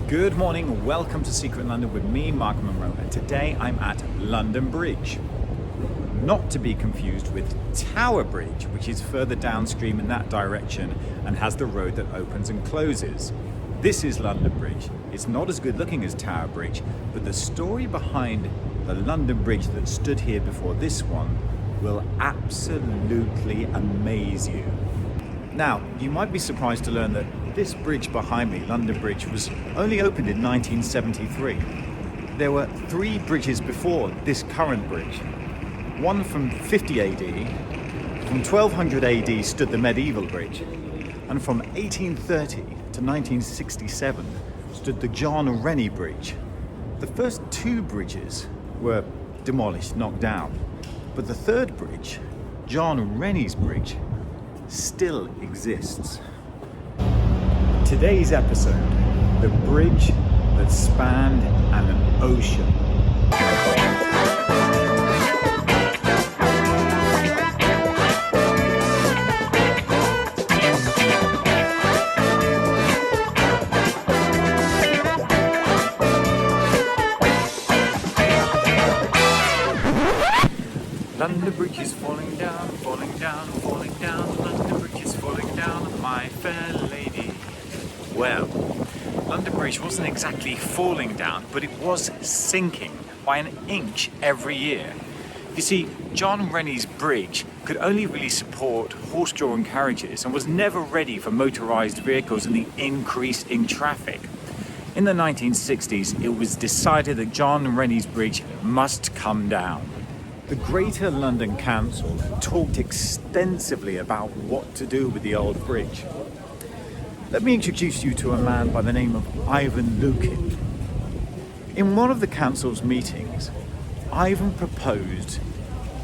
Good morning, welcome to Secret London with me, Mark Monroe, and today I'm at London Bridge. Not to be confused with Tower Bridge, which is further downstream in that direction and has the road that opens and closes. This is London Bridge. It's not as good looking as Tower Bridge, but the story behind the London Bridge that stood here before this one will absolutely amaze you. Now, you might be surprised to learn that this bridge behind me, London Bridge, was only opened in 1973. There were 3 bridges before this current bridge. One from 50 AD, from 1200 AD stood the medieval bridge, and from 1830 to 1967 stood the John Rennie Bridge. The first 2 bridges were demolished, knocked down, but the third bridge, John Rennie's Bridge, still exists. Today's episode, the bridge that spanned an ocean. London Bridge is falling down, falling down, falling down. London Bridge is falling down, my fair lady. Well, London Bridge wasn't exactly falling down, but it was sinking by an inch every year. You see, John Rennie's bridge could only really support horse-drawn carriages and was never ready for motorised vehicles and the increase in traffic. In the 1960s, it was decided that John Rennie's bridge must come down. The Greater London Council talked extensively about what to do with the old bridge. Let me introduce you to a man by the name of Ivan Lukin. In one of the council's meetings, Ivan proposed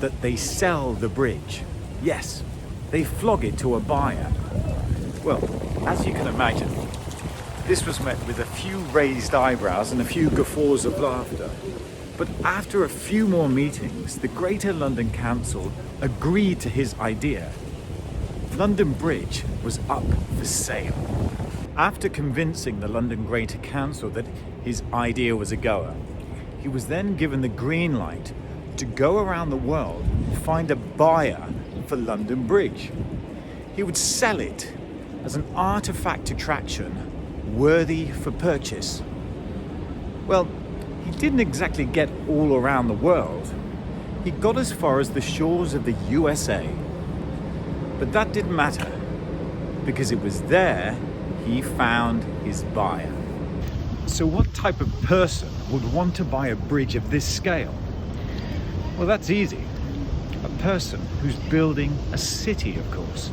that they sell the bridge. Yes, they flog it to a buyer. Well, as you can imagine, this was met with a few raised eyebrows and a few guffaws of laughter. But after a few more meetings, the Greater London Council agreed to his idea. London Bridge was up for sale. After convincing the London Greater Council that his idea was a goer, he was then given the green light to go around the world and find a buyer for London Bridge. He would sell it as an artifact attraction worthy for purchase. Well, he didn't exactly get all around the world. He got as far as the shores of the USA. But that didn't matter, because it was there he found his buyer. So what type of person would want to buy a bridge of this scale? Well, that's easy. A person who's building a city, of course.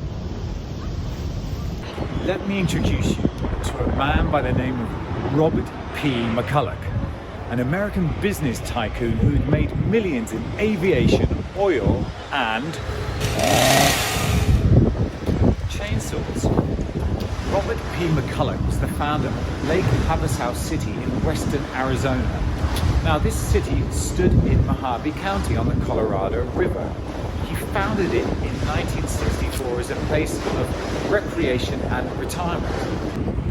Let me introduce you to a man by the name of Robert P. McCulloch, an American business tycoon who'd made millions in aviation, oil, and chainsaws. Robert P. McCulloch was the founder of Lake Havasu City in western Arizona. Now, this city stood in Mojave County on the Colorado River. He founded it in 1964 as a place of recreation and retirement.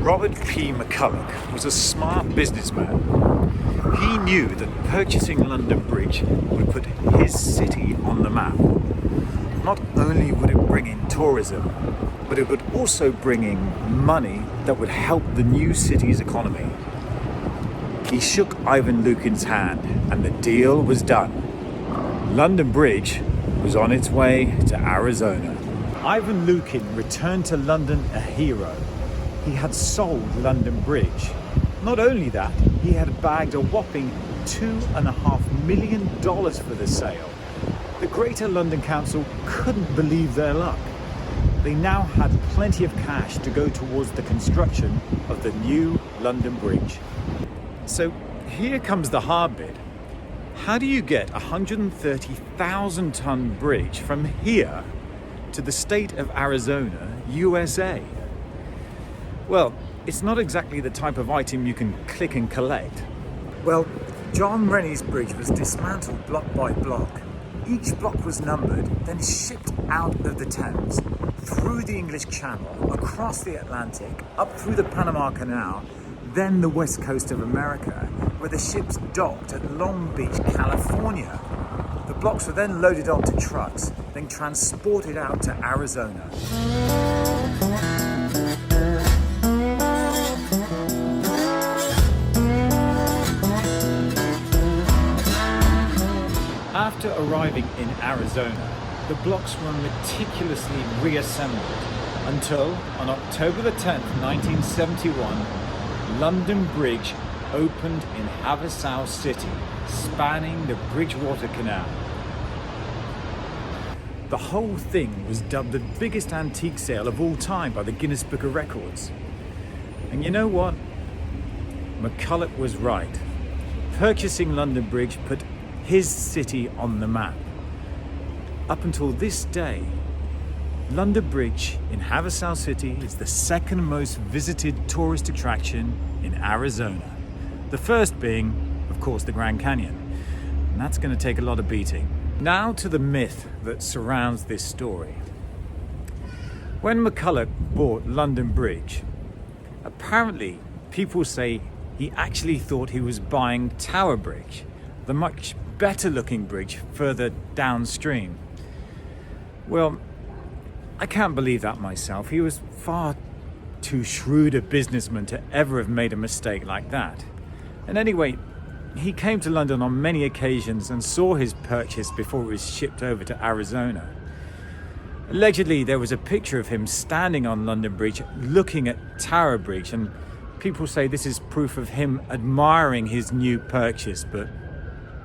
Robert P. McCulloch was a smart businessman. He knew that purchasing London Bridge would put his city on the map. Not only would it bring in tourism, but it would also bring in money that would help the new city's economy. He shook Ivan Lukin's hand, and the deal was done. London Bridge was on its way to Arizona. Ivan Lukin returned to London a hero. He had sold London Bridge. Not only that, he had bagged a whopping $2.5 million for the sale. The Greater London Council couldn't believe their luck. They now had plenty of cash to go towards the construction of the new London Bridge. So here comes the hard bit. How do you get a 130,000 ton bridge from here to the state of Arizona, USA? Well, it's not exactly the type of item you can click and collect. Well, John Rennie's bridge was dismantled block by block. Each block was numbered, then shipped out of the Thames, through the English Channel, across the Atlantic, up through the Panama Canal, then the west coast of America, where the ships docked at Long Beach, California. The blocks were then loaded onto trucks, then transported out to Arizona. After arriving in Arizona, the blocks were meticulously reassembled until, on October the 10th, 1971, London Bridge opened in Havasu City, spanning the Bridgewater Canal. The whole thing was dubbed the biggest antique sale of all time by the Guinness Book of Records. And you know what? McCulloch was right. Purchasing London Bridge put his city on the map. Up until this day, London Bridge in Havasu City is the second most visited tourist attraction in Arizona. The first being, of course, the Grand Canyon. And that's going to take a lot of beating. Now to the myth that surrounds this story. When McCulloch bought London Bridge, apparently people say he actually thought he was buying Tower Bridge, the much better looking bridge further downstream. Well, I can't believe that myself. He was far too shrewd a businessman to ever have made a mistake like that. And anyway, he came to London on many occasions and saw his purchase before it was shipped over to Arizona. Allegedly, there was a picture of him standing on London Bridge looking at Tower Bridge, and people say this is proof of him admiring his new purchase, but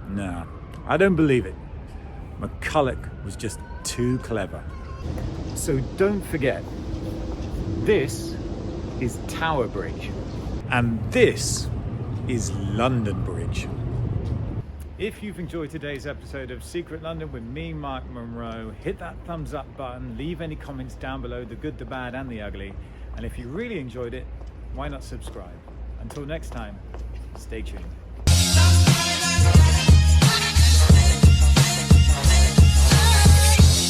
no, I don't believe it. McCulloch was just too clever. So don't forget, this is Tower Bridge, and this is London Bridge. If you've enjoyed today's episode of Secret London with me, Mark Monroe, hit that thumbs up button, leave any comments down below, the good, the bad, and the ugly. And if you really enjoyed it, why not subscribe? Until next time, stay tuned.